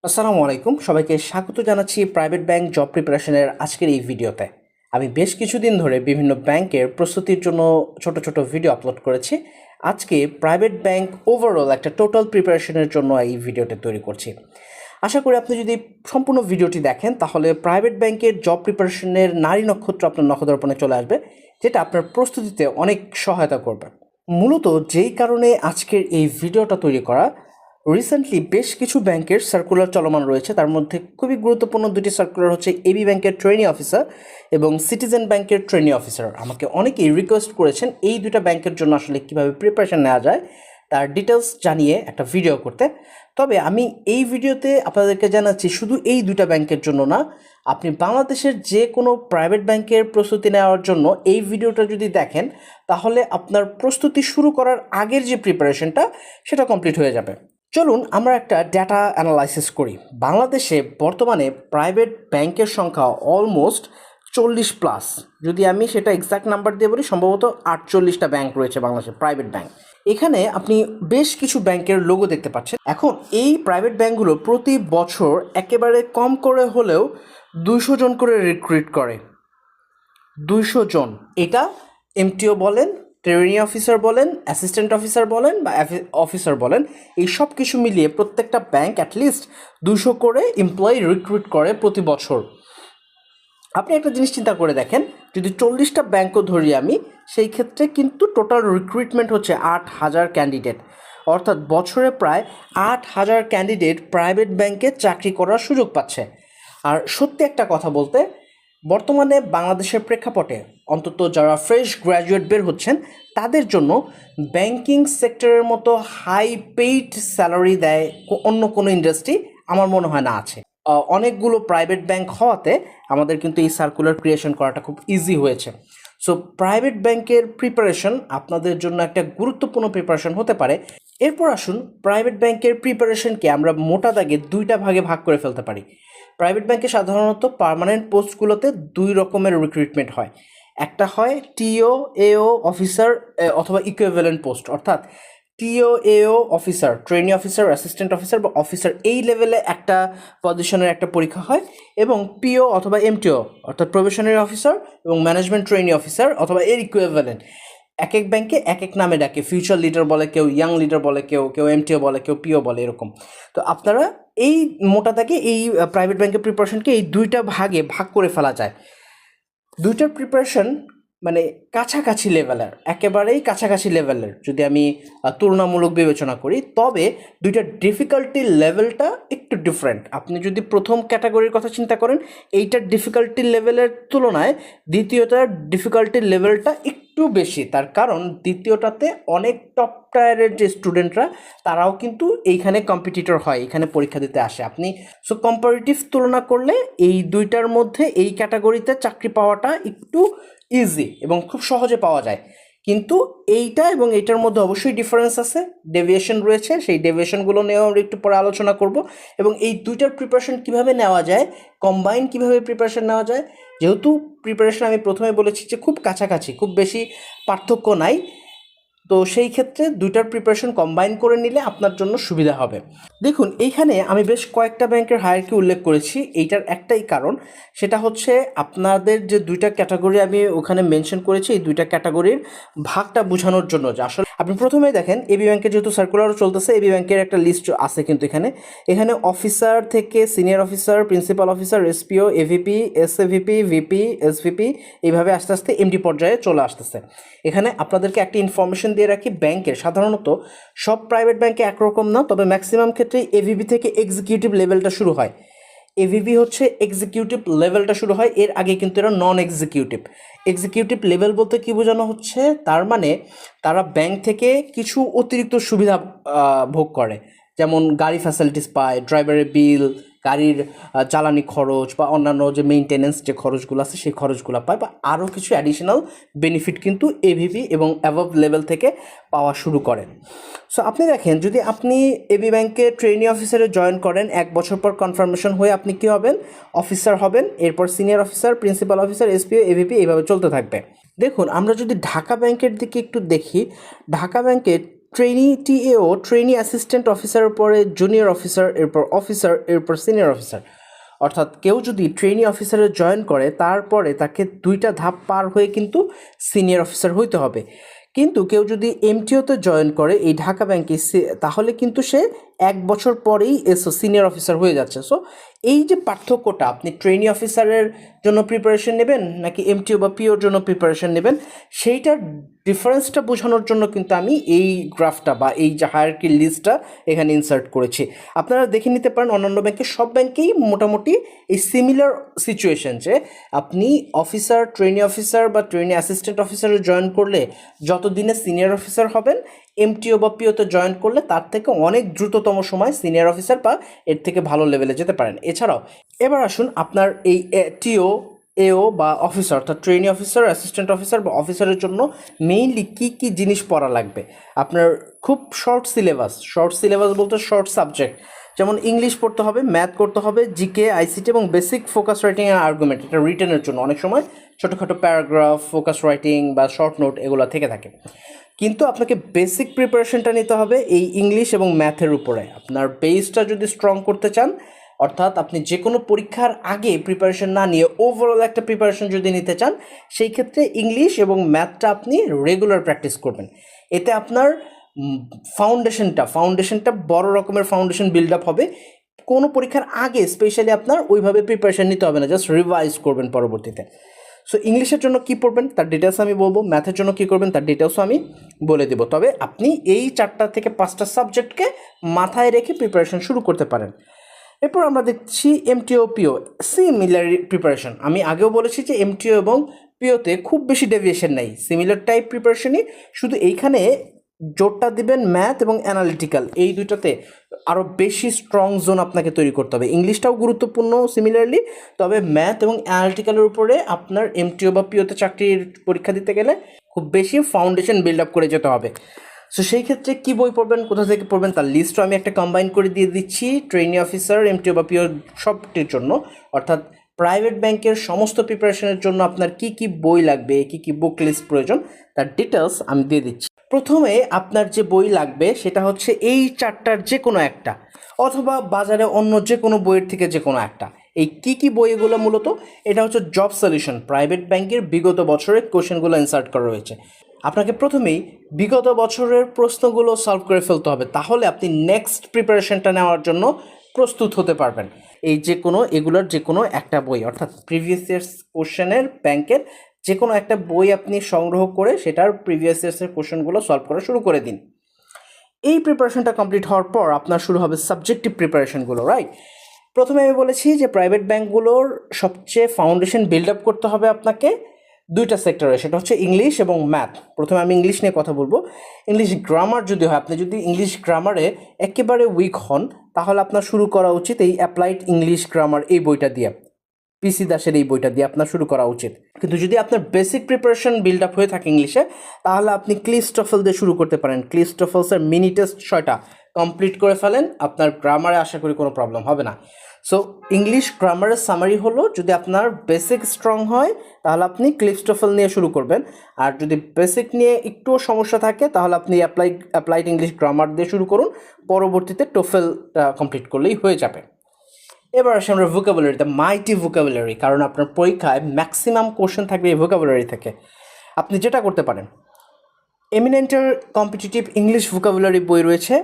আসসালামু আলাইকুম, সবাইকে স্বাগত জানাচ্ছি প্রাইভেট ব্যাংক জব প্রিপারেশনের আজকের এই ভিডিওতে। আমি বেশ কিছুদিন ধরে বিভিন্ন ব্যাংকের প্রস্তুতির জন্য ছোট ছোট ভিডিও আপলোড করেছি। আজকে প্রাইভেট ব্যাংক ওভারঅল একটা টোটাল প্রিপারেশনের জন্য এই ভিডিওটা তৈরি করছি। আশা করি আপনি যদি সম্পূর্ণ ভিডিওটি দেখেন তাহলে প্রাইভেট ব্যাংকের জব প্রিপারেশনের নারী নক্ষত্র আপনার নখদর্পণে চলে আসবে, যেটা আপনার প্রস্তুতিতে অনেক সহায়তা করবে। মূলত যেই কারণে আজকের এই ভিডিওটা তৈরি করা, রিসেন্টলি বেশ কিছু ব্যাংকের সার্কুলার চলমান রয়েছে। তার মধ্যে খুবই গুরুত্বপূর্ণ দুটি সার্কুলার হচ্ছে এবি ব্যাংকের ট্রেনি অফিসার এবং সিটিজেন ব্যাংকের ট্রেনি অফিসার। আমাকে অনেকেই রিকোয়েস্ট করেছেন এই দুটা ব্যাংকের জন্য আসলে কীভাবে প্রিপারেশন নেওয়া যায় তার ডিটেলস জানিয়ে একটা ভিডিও করতে। তবে আমি এই ভিডিওতে আপনাদেরকে জানাচ্ছি শুধু এই দুটা ব্যাংকের জন্য না, আপনি বাংলাদেশের যে কোনো প্রাইভেট ব্যাংকের প্রস্তুতি নেওয়ার জন্য এই ভিডিওটা যদি দেখেন তাহলে আপনার প্রস্তুতি শুরু করার আগের যে প্রিপারেশনটা সেটা কমপ্লিট হয়ে যাবে। চলুন আমরা একটা ডেটা অ্যানালাইসিস করি। বাংলাদেশে বর্তমানে প্রাইভেট ব্যাংকের সংখ্যা অলমোস্ট 40+। যদি আমি সেটা এক্সাক্ট নাম্বার দিয়ে বলি, সম্ভবত 48টা ব্যাংক রয়েছে বাংলাদেশে প্রাইভেট ব্যাংক। এখানে আপনি বেশ কিছু ব্যাংকের লোগো দেখতে পাচ্ছেন। এখন এই প্রাইভেট ব্যাংকগুলো প্রতি বছর একেবারে কম করে হলেও 200 জন করে রিক্রুট করে। 200 জন। এটা এমটিও বলেন, ট্রেনি অফিসার বলেন, অ্যাসিস্ট্যান্ট অফিসার বলেন বা অফিসার বলেন, এই সব কিছু মিলিয়ে প্রত্যেকটা ব্যাংক অ্যাটলিস্ট 200 করে এমপ্লয়ি রিক্রুট করে প্রতি বছর। আপনি একটা জিনিস চিন্তা করে দেখেন, যদি 40টা ব্যাংকও ধরি আমি, সেই ক্ষেত্রে কিন্তু টোটাল রিক্রুটমেন্ট হচ্ছে 8000 ক্যান্ডিডেট। অর্থাৎ বছরে প্রায় 8000 ক্যান্ডিডেট প্রাইভেট ব্যাংকে চাকরি করার সুযোগ পাচ্ছে। আর সত্যি একটা কথা বলতে, বর্তমানে বাংলাদেশের প্রেক্ষাপটে অন্তত যারা ফ্রেশ গ্র্যাজুয়েট বের হচ্ছেন তাদের জন্য ব্যাংকিং সেক্টরের মতো হাই পেইড স্যালারি দেয় অন্য কোনো ইন্ডাস্ট্রি আমার মনে হয় না আছে। অনেকগুলো প্রাইভেট ব্যাংক হওয়াতে আমাদের কিন্তু এই সার্কুলার ক্রিয়েশন করাটা খুব ইজি হয়েছে। সো প্রাইভেট ব্যাংকের প্রিপারেশন আপনাদের জন্য একটা গুরুত্বপূর্ণ প্রিপারেশন হতে পারে। এরপর আসুন, প্রাইভেট ব্যাংকের প্রিপারেশনকে আমরা মোটা দাগে দুইটা ভাগে ভাগ করে ফেলতে পারি। প্রাইভেট ব্যাংকে সাধারণত পার্মানেন্ট পোস্টগুলোতে 2 রকমের রিক্রুটমেন্ট হয়। একটা হয় টিও এও অফিসার অথবা ইকুইভ্যালেন্ট পোস্ট, অর্থাৎ টিও এও officer, trainee officer, assistant officer বা অফিসার, এই লেভেলে একটা পজিশনের একটা পরীক্ষা হয়। এবং পিও অথবা এমটিও অর্থাৎ প্রবেশনারি অফিসার এবং ম্যানেজমেন্ট ট্রেনি অফিসার অথবা এর ইকুইভ্যালেন্ট, এক এক ব্যাংকে এক এক নামে ডাকে। ফিউচার লিডার বলে কেউ, ইয়াং লিডার বলে কেউ, কেউ এমটিও বলে, কেউ পিও বলে, এরকম। তো আপনারা এই মোটা দাগে এই প্রাইভেট ব্যাংকের প্রিপারেশনকে এই দুইটা ভাগে ভাগ করে ফেলা যায়। দুইটার প্রিপারেশন মানে কাছাকাছি লেভেলের, একেবারেই কাছাকাছি লেভেলের যদি আমি তুলনামূলক বিবেচনা করি, তবে দুইটার ডিফিকাল্টি লেভেলটা একটু ডিফারেন্ট। আপনি যদি প্রথম ক্যাটাগরির কথা চিন্তা করেন, এইটার ডিফিকাল্টি লেভেলের তুলনায় দ্বিতীয়টার ডিফিকাল্টি লেভেলটা একটু বেশি। তার কারণ দ্বিতীয়টাতে অনেক টপ টায়ারের যে স্টুডেন্টরা তারাও কিন্তু এইখানে কম্পিটিটর হয়, এখানে পরীক্ষা দিতে আসে। আপনি সো কম্পারেটিভ তুলনা করলে এই দুইটার মধ্যে এই ক্যাটাগরিতে চাকরি পাওয়াটা একটু ইজি এবং খুব সহজে পাওয়া যায়। কিন্তু এইটা এবং এইটার মধ্যে অবশ্যই ডিফারেন্স আছে, ডেভিয়েশন রয়েছে। সেই ডেভিয়েশনগুলো নিয়েও আমরা একটু পরে আলোচনা করব। এবং এই দুইটার প্রিপারেশন কিভাবে নেওয়া যায়, কম্বাইন কিভাবে প্রিপারেশন নেওয়া যায়, যেহেতু প্রিপারেশন আমি প্রথমে বলেছি যে খুব কাছাকাছি, খুব বেশি পার্থক্য নাই, তো সেই ক্ষেত্রে দুইটার প্রিপারেশন কম্বাইন করে নিলে আপনার জন্য সুবিধা হবে। দেখুন, এইখানে আমি বেশ কয়েকটা ব্যাংকের হায়ারকি উল্লেখ করেছি। এইটার একটাই কারণ, সেটা হচ্ছে আপনাদের যে দুইটা ক্যাটাগরি আমি ওখানে মেনশন করেছি, এই দুইটা ক্যাটাগরির ভাগটা বোঝানোর জন্য। যে আসলে আপনি প্রথমেই দেখেন এবি ব্যাংকের যেহেতু সার্কুলারও চলতেছে, এবি ব্যাংকের একটা লিস্ট আছে কিন্তু এখানে অফিসার থেকে senior officer, principal officer, SPO, AVP, SAVP, VP, SVP, এইভাবে আস্তে আস্তে এমডি পর্যায়ে চলে আসতেছে। এখানে আপনাদেরকে একটা ইনফরমেশন দিয়ে রাখি, ব্যাংকের সাধারণত সব প্রাইভেট ব্যাংকে একরকম না, তবে ম্যাক্সিমাম ক্ষেত্রে এভিপি থেকে এক্সিকিউটিভ লেভেলটা শুরু হয়। এভিপি হচ্ছে এক্সিকিউটিভ লেভেলটা শুরু হয়, এর আগে কিন্তু এরা নন এক্সিকিউটিভ। এক্সিকিউটিভ লেভেল বলতে কী বোঝানো হচ্ছে, তার মানে তারা ব্যাংক থেকে কিছু অতিরিক্ত সুবিধা ভোগ করে, যেমন গাড়ি ফ্যাসিলিটিস পায়, ড্রাইভারের বিল, গাড়ির জ্বালানি খরচ বা অন্যান্য যে মেইনটেনেন্স যে খরচগুলো আছে সেই খরচগুলো পায়, বা আরও কিছু অ্যাডিশনাল বেনিফিট কিন্তু এভিপি এবং অ্যাবভ লেভেল থেকে পাওয়া শুরু করেন। সো আপনি দেখেন, যদি আপনি এবি ব্যাংকে ট্রেনি অফিসারে জয়েন করেন, 1 বছর পর কনফার্মেশন হয়ে আপনি কী হবেন, অফিসার হবেন। এরপর senior officer, principal officer, SPO, AVP, এইভাবে চলতে থাকবে। দেখুন, আমরা যদি ঢাকা ব্যাংকের দিকে একটু দেখি, ঢাকা ব্যাংকে ট্রেনি অ্যাসিস্ট্যান্ট অফিসারের পরে জুনিয়র অফিসার, এরপর সিনিয়র অফিসার। অর্থাৎ কেউ যদি ট্রেনি অফিসারে জয়েন করে তারপরে তাকে 2টা ধাপ পার হয়ে কিন্তু সিনিয়র অফিসার হইতে হবে। কিন্তু কেউ যদি এমটিওতে জয়েন করে এই ঢাকা ব্যাংকে, তাহলে কিন্তু সে 1 বছর পরেই সিনিয়র অফিসার হয়ে যাচ্ছে। সো এই যে পার্থক্যটা, আপনি ট্রেনি অফিসারের জন্য প্রিপারেশন নেবেন নাকি এমটিও বা পিওর জন্য প্রিপারেশন নেবেন, সেইটার ডিফারেন্সটা বোঝানোর জন্য কিন্তু আমি এই গ্রাফটা বা এই যে হায়ারার্কি লিস্টটা এখানে ইনসার্ট করেছি। আপনারা দেখে নিতে পারেন অন্যান্য ব্যাংকে, সব ব্যাংকেই মোটামুটি এই সিমিলার সিচুয়েশন, যে আপনি ট্রেনি অফিসার বা ট্রেনি অ্যাসিস্ট্যান্ট অফিসারে জয়েন করলে যতদিনে সিনিয়র অফিসার হবেন, এমটিও বা পিওতে জয়েন করলে তার থেকে অনেক দ্রুততম সময় সিনিয়র অফিসার বা এর থেকে ভালো লেভেলে যেতে পারেন। এছাড়াও এবার আসুন আপনার এই টিও, এও বা অফিসার, অর্থাৎ ট্রেনি অফিসার, অ্যাসিস্ট্যান্ট অফিসার বা অফিসারের জন্য মেইনলি কী কী জিনিস পড়া লাগবে। আপনার খুব শর্ট সিলেবাস বলতে শর্ট সাবজেক্ট, যেমন ইংলিশ পড়তে হবে, ম্যাথ করতে হবে, জিকে, আইসিটি এবং basic focus writing and argument. এটা রিটেনের জন্য অনেক সময় ছোটোখাটো প্যারাগ্রাফ, ফোকাস রাইটিং বা শর্ট নোট এগুলো থেকে থাকে। কিন্তু আপনাকে বেসিক প্রিপারেশনটা নিতে হবে এই ইংলিশ এবং ম্যাথের উপরে। আপনার বেসটা যদি স্ট্রং করতে চান, অর্থাৎ আপনি যে কোনো পরীক্ষার আগে প্রিপারেশন না নিয়ে ওভারঅল একটা প্রিপারেশন যদি নিতে চান, সেই ক্ষেত্রে ইংলিশ এবং ম্যাথটা আপনি রেগুলার প্র্যাকটিস করবেন। এতে আপনার ফাউন্ডেশনটা বড় রকমের ফাউন্ডেশন বিল্ড আপ হবে। কোনো পরীক্ষার আগে স্পেশালি আপনার ওইভাবে প্রিপারেশন নিতে হবে না, জাস্ট রিভাইজ করবেন পরবর্তীতে। সো ইংলিশের জন্য কী পড়বেন তার ডিটেলস আমি বলবো, ম্যাথের জন্য কী করবেন তার ডিটেলসও আমি বলে দেবো। তবে আপনি এই 4টা থেকে 5টা সাবজেক্টকে মাথায় রেখে প্রিপারেশন শুরু করতে পারেন। এরপর আমরা দেখছি এমটিও, পিও, সিমিলার প্রিপারেশন। আমি আগেও বলেছি যে এমটিও এবং পিওতে খুব বেশি ডেভিয়েশন নেই, সিমিলার টাইপ প্রিপারেশনই, শুধু এইখানে জোরটা দিবেন ম্যাথ এবং অ্যানালিটিক্যাল, এই দুইটাতে আরও বেশি স্ট্রং জোন আপনাকে তৈরি করতে হবে। ইংলিশটাও গুরুত্বপূর্ণ সিমিলারলি, তবে ম্যাথ এবং অ্যানালিটিক্যালের উপরে আপনার এমটিও বা পিওতে চাকরির পরীক্ষা দিতে গেলে খুব বেশি ফাউন্ডেশন বিল্ড আপ করে যেতে হবে। সো সেই ক্ষেত্রে কী বই পড়বেন, কোথা থেকে পড়বেন তার লিস্টও আমি একটা কম্বাইন করে দিয়ে দিচ্ছি ট্রেনি অফিসার, এমটিও বা পিওর সবটির জন্য। অর্থাৎ প্রাইভেট ব্যাংকের সমস্ত প্রিপারেশনের জন্য আপনার কি কি বই লাগবে, কি কি বুক লিস্ট প্রয়োজন, তার ডিটেলস আমি দিয়ে দিচ্ছি। প্রথমে আপনার যে বই লাগবে সেটা হচ্ছে এই 4টার যে কোনো একটা, অথবা বাজারে অন্য যে কোনো বইয়ের থেকে যে কোনো একটা। এই কি কি বই এগুলো মূলত, এটা হচ্ছে জব সলিউশন, প্রাইভেট ব্যাংকের বিগত বছরের কোশ্চেনগুলো ইনসার্ট করা রয়েছে। আপনাকে প্রথমেই বিগত বছরের প্রশ্নগুলো সলভ করে ফেলতে হবে, তাহলে আপনি নেক্সট প্রিপারেশনটা নেওয়ার জন্য প্রস্তুত হতে পারবেন। এগুলোর যে কোনো একটা বই, অর্থাৎ প্রিভিয়াস ইয়ার্স কোশ্চেনের ব্যাংকের যে কোনো একটা বই আপনি সংগ্রহ করে সেটার প্রিভিয়াস ইয়ার্সের কোশ্চেনগুলো সলভ করা শুরু করে দিন। এই প্রিপারেশনটা কমপ্লিট হওয়ার পর আপনার শুরু হবে সাবজেক্টিভ প্রিপারেশনগুলো, রাইট? প্রথমে আমি বলেছি যে প্রাইভেট ব্যাংকগুলোর সবচেয়ে ফাউন্ডেশন বিল্ড আপ করতে হবে আপনাকে 2টা সেক্টরে, সেটা হচ্ছে ইংলিশ এবং ম্যাথ। প্রথমে আমি ইংলিশ নিয়ে কথা বলবো। ইংলিশ গ্রামার যদি হয়, আপনি যদি ইংলিশ গ্রামারে একেবারে উইক হন, তাহলে আপনার শুরু করা উচিত এই অ্যাপ্লাইড ইংলিশ গ্রামার এই বইটা দিয়ে, পিসি দাসের এই বইটা দিয়ে আপনার শুরু করা উচিত। কিন্তু যদি আপনার বেসিক প্রিপারেশন বিল্ড আপ হয়ে থাকে ইংলিশে, তাহলে আপনি ক্লিস্টফেল দিয়ে শুরু করতে পারেন। ক্লিস্টফেলসের মিনি টেস্ট 6টা কমপ্লিট করে ফেলেন, আপনার গ্রামারে আশা করি কোনো প্রবলেম হবে না। সো ইংলিশ গ্রামারের সামারি হলো, যদি আপনার বেসিক স্ট্রং হয় তাহলে আপনি ক্লিস্টফেল নিয়ে শুরু করবেন, আর যদি বেসিক নিয়ে একটুও সমস্যা থাকে তাহলে আপনি অ্যাপ্লাইড ইংলিশ গ্রামার দিয়ে শুরু করুন, পরবর্তীতে টোফেলটা কমপ্লিট করলেই হয়ে যাবে। এবার আসি আমরা ভোকাবুলারি, দ্য মাইটি ভোকাবুলারি, কারণ আপনার পরীক্ষায় ম্যাক্সিমাম কোশ্চেন থাকবে এই ভোকাবুলারি থেকে। আপনি যেটা করতে পারেন, এমিনেন্টের কম্পিটিটিভ ইংলিশ ভোকাবুলারি বই রয়েছে,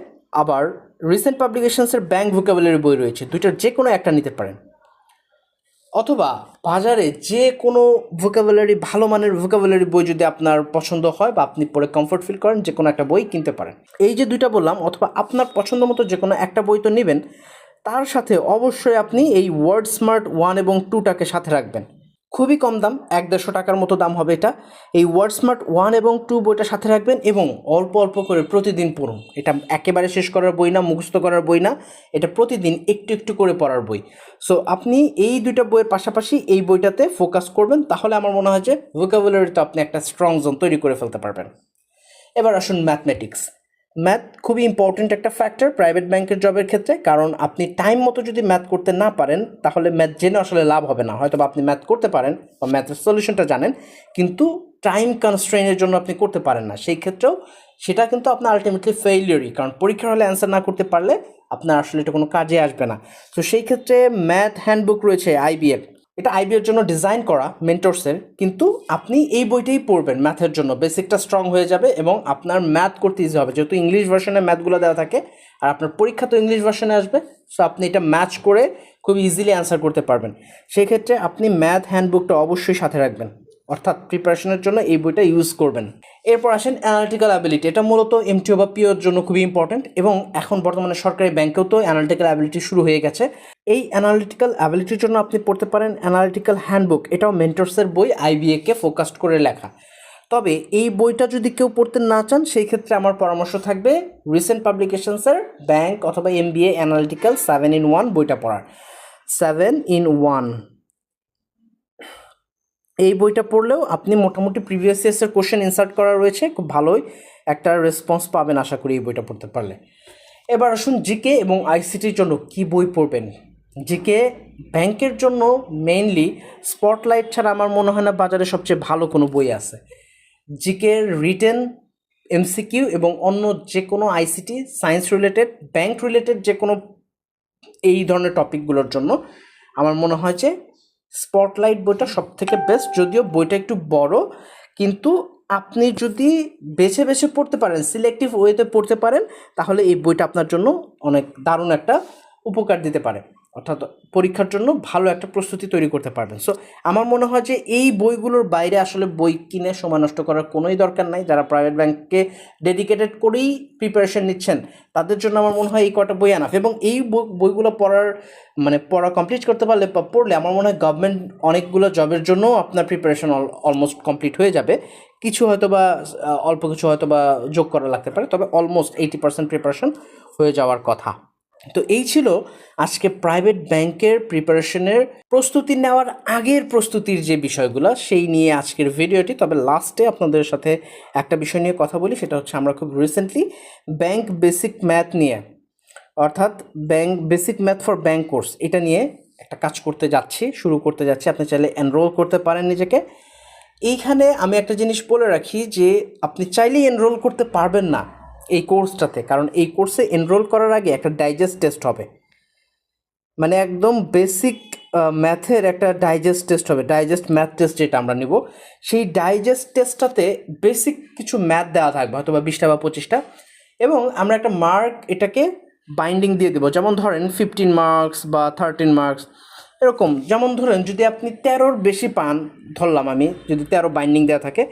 আবার রিসেন্ট পাবলিকেশনসের ব্যাংক ভোকাবুলারি বই রয়েছে, দুইটার যে কোনো একটা নিতে পারেন। অথবা বাজারে যে কোনো ভোকাবুলারি, ভালো মানের ভোকাবুলারি বই যদি আপনার পছন্দ হয় বা আপনি পড়ে কমফোর্ট ফিল করেন, যে কোনো একটা বই কিনতে পারেন। এই যে দুইটা বললাম, অথবা আপনার পছন্দ মতো যে কোনো একটা বই তো নেবেন, তার সাথে অবশ্যই আপনি এই ওয়ার্ড স্মার্ট 1 এবং 2টাকে সাথে রাখবেন। খুবই কম দাম, 100-150 টাকার মতো দাম হবে এটা। এই ওয়ার্ড স্মার্ট 1 এবং 2 বইটা সাথে রাখবেন এবং অল্প অল্প করে প্রতিদিন পড়ুন। এটা একেবারে শেষ করার বই না, মুখস্থ করার বই না, এটা প্রতিদিন একটু একটু করে পড়ার বই। সো আপনি এই দুইটা বইয়ের পাশাপাশি এই বইটাতে ফোকাস করবেন, তাহলে আমার মনে হয় যে ভোকাবুলারিতে আপনি একটা স্ট্রং জোন তৈরি করে ফেলতে পারবেন। এবার আসুন ম্যাথমেটিক্স। ম্যাথ খুবই ইম্পর্ট্যান্ট একটা ফ্যাক্টর প্রাইভেট ব্যাংকের জবের ক্ষেত্রে, কারণ আপনি টাইম মতো যদি ম্যাথ করতে না পারেন তাহলে ম্যাথ জেনে আসলে লাভ হবে না। হয়তো আপনি ম্যাথ করতে পারেন বা ম্যাথের সলিউশনটা জানেন, কিন্তু টাইম কনস্ট্রেইনের জন্য আপনি করতে পারেন না, সেই ক্ষেত্রেও সেটা কিন্তু আপনার আলটিমেটলি ফেইলিয়রই, কারণ পরীক্ষার হলে অ্যান্সার না করতে পারলে আপনার আসলে এটা কোনো কাজে আসবে না। তো সেই ক্ষেত্রে ম্যাথ হ্যান্ডবুক রয়েছে আইবিএর, এটা আইবিএর জন্য ডিজাইন করা মেন্টরসের, কিন্তু আপনি এই বইটাই পড়বেন ম্যাথের জন্য, বেসিকটা স্ট্রং হয়ে যাবে এবং আপনার ম্যাথ করতে ইজি হবে, যেহেতু ইংলিশ ভার্সনে ম্যাথগুলো দেওয়া থাকে আর আপনার পরীক্ষা তো ইংলিশ ভার্সনে আসবে, সো আপনি এটা ম্যাচ করে খুব ইজিলি অ্যান্সার করতে পারবেন। সেই ক্ষেত্রে আপনি ম্যাথ হ্যান্ডবুকটা অবশ্যই সাথে রাখবেন, অর্থাৎ প্রিপারেশনের জন্য এই বইটা ইউজ করবেন। এরপর আসেন অ্যানালিটিক্যাল অ্যাবিলিটি, এটা মূলত এমটিও বা পিওর জন্য খুবই ইম্পর্ট্যান্ট এবং এখন বর্তমানে সরকারি ব্যাংকেও তো অ্যানালিটিক্যাল অ্যাবিলিটি শুরু হয়ে গেছে। এই অ্যানালিটিক্যাল অ্যাবিলিটির জন্য আপনি পড়তে পারেন অ্যানালিটিক্যাল হ্যান্ডবুক, এটাও মেন্টরসের বই, আইবিএকে ফোকাসড করে লেখা। তবে এই বইটা যদি কেউ পড়তে না চান সেই ক্ষেত্রে আমার পরামর্শ থাকবে রিসেন্ট পাবলিকেশনসের ব্যাংক অথবা এমবিএ অ্যানালিটিক্যাল 7-in-1 বইটা পড়ার। 7-in-1 এই বইটা পড়লেও আপনি মোটামুটি প্রিভিয়াস ইয়ার্সের কোশ্চেন ইনসার্ট করা রয়েছে, খুব ভালোই একটা রেসপন্স পাবেন আশা করি এই বইটা পড়তে পারলে। এবার আসুন জিকে এবং আইসিটির জন্য কি বই পড়বেন। জিকে ব্যাংকের জন্য মেইনলি স্পটলাইট ছাড়া আমার মনে হয় না বাজারে সবচেয়ে ভালো কোনো বই আছে। জিকের রিটেন, এমসিকিউ এবং অন্য যে কোনো ICT, science related, bank related যে কোনো এই ধরনের টপিকগুলোর জন্য আমার মনে হয় যে স্পটলাইট বইটা সব থেকে বেস্ট। যদিও বইটা একটু বড়, কিন্তু আপনি যদি বেছে বেছে পড়তে পারেন, সিলেক্টিভ ওয়েতে পড়তে পারেন, তাহলে এই বইটা আপনার জন্য অনেক দারুণ একটা উপকার দিতে পারে, অর্থাৎ পরীক্ষার জন্য ভালো একটা প্রস্তুতি তৈরি করতে পারবেন। সো আমার মনে হয় যে এই বইগুলোর বাইরে আসলে বই কিনে সময় নষ্ট করার কোনোই দরকার নাই। যারা প্রাইভেট ব্যাংককে ডেডিকেটেড করেই প্রিপারেশন নিচ্ছেন তাদের জন্য আমার মনে হয় এই কটা বই আনাফ, এবং এই বইগুলো পড়া কমপ্লিট করতে পারলে বা পড়লে আমার মনে হয় গভর্নমেন্ট অনেকগুলো জবের জন্য আপনার প্রিপারেশন অলমোস্ট কমপ্লিট হয়ে যাবে। কিছু হয়তো বা অল্প কিছু হয়তো বা যোগ করা লাগতে পারে, তবে অলমোস্ট 80% প্রিপারেশন হয়ে যাওয়ার কথা। তো এই ছিল আজকে প্রাইভেট ব্যাংকের প্রিপারেশনের প্রস্তুতি নেওয়ার আগের প্রস্তুতির যে বিষয়গুলো সেই নিয়ে আজকের ভিডিওটি। তবে লাস্টে আপনাদের সাথে একটা বিষয় নিয়ে কথা বলি, সেটা হচ্ছে আমরা খুব রিসেন্টলি ব্যাংক বেসিক ম্যাথ নিয়ে, অর্থাৎ bank basic math for bank course, এটা নিয়ে একটা কাজ শুরু করতে যাচ্ছি। আপনি চাইলে এনরোল করতে পারেন নিজেকে। এইখানে আমি একটা জিনিস বলে রাখি যে আপনি চাইলেই এনরোল করতে পারবেন না এই কোর্সটাতে, কারণ এই কোর্সে এনরোল করার আগে একটা ডাইজেস্ট টেস্ট হবে, মানে একদম বেসিক ম্যাথের একটা ডাইজেস্ট টেস্ট হবে, ডাইজেস্ট ম্যাথ টেস্ট যেটা আমরা নিব। সেই ডাইজেস্ট টেস্টটাতে বেসিক কিছু ম্যাথ দেওয়া থাকবে, হয়তো বা 20টা বা 25টা, এবং আমরা একটা মার্ক এটাকে বাইন্ডিং দিয়ে দেবো। যেমন ধরেন 15 মার্কস বা 13 মার্কস এরকম। যেমন ধরেন যদি আপনি 13-র বেশি পান, ধরলাম আমি, যদি 13 বাইন্ডিং দেওয়া থাকে,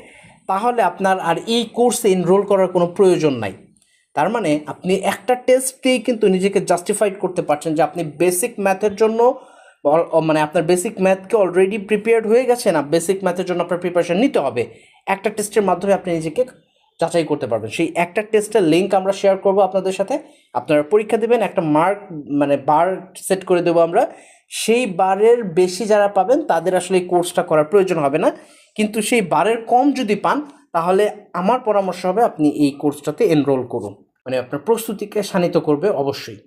তাহলে আপনার আর এই কোর্সে এনরোল করার কোনো প্রয়োজন নাই। তার মানে আপনি একটা টেস্টকেই কিন্তু নিজেকে জাস্টিফাইড করতে পারছেন যে আপনি বেসিক ম্যাথের জন্য আপনার বেসিক ম্যাথকে অলরেডি প্রিপেয়ার্ড হয়ে গেছে, না বেসিক ম্যাথের জন্য আপনার প্রিপারেশন নিতে হবে। একটা টেস্টের মাধ্যমে আপনি নিজেকে যাচাই করতে পারবেন। সেই একটা টেস্টের লিঙ্ক আমরা শেয়ার করব আপনাদের সাথে। আপনারা পরীক্ষা দেবেন, একটা মার্ক বার সেট করে দেবো আমরা। সেই বারের বেশি যারা পাবেন তাদের আসলে এই কোর্সটা করার প্রয়োজন হবে না, কিন্তু সেই বারের কম যদি পান তাহলে আমার পরামর্শ হবে আপনি এই কোর্সটাতে এনরোল করুন, আপনার প্রস্তুতিকে শানিত করবে অবশ্যই।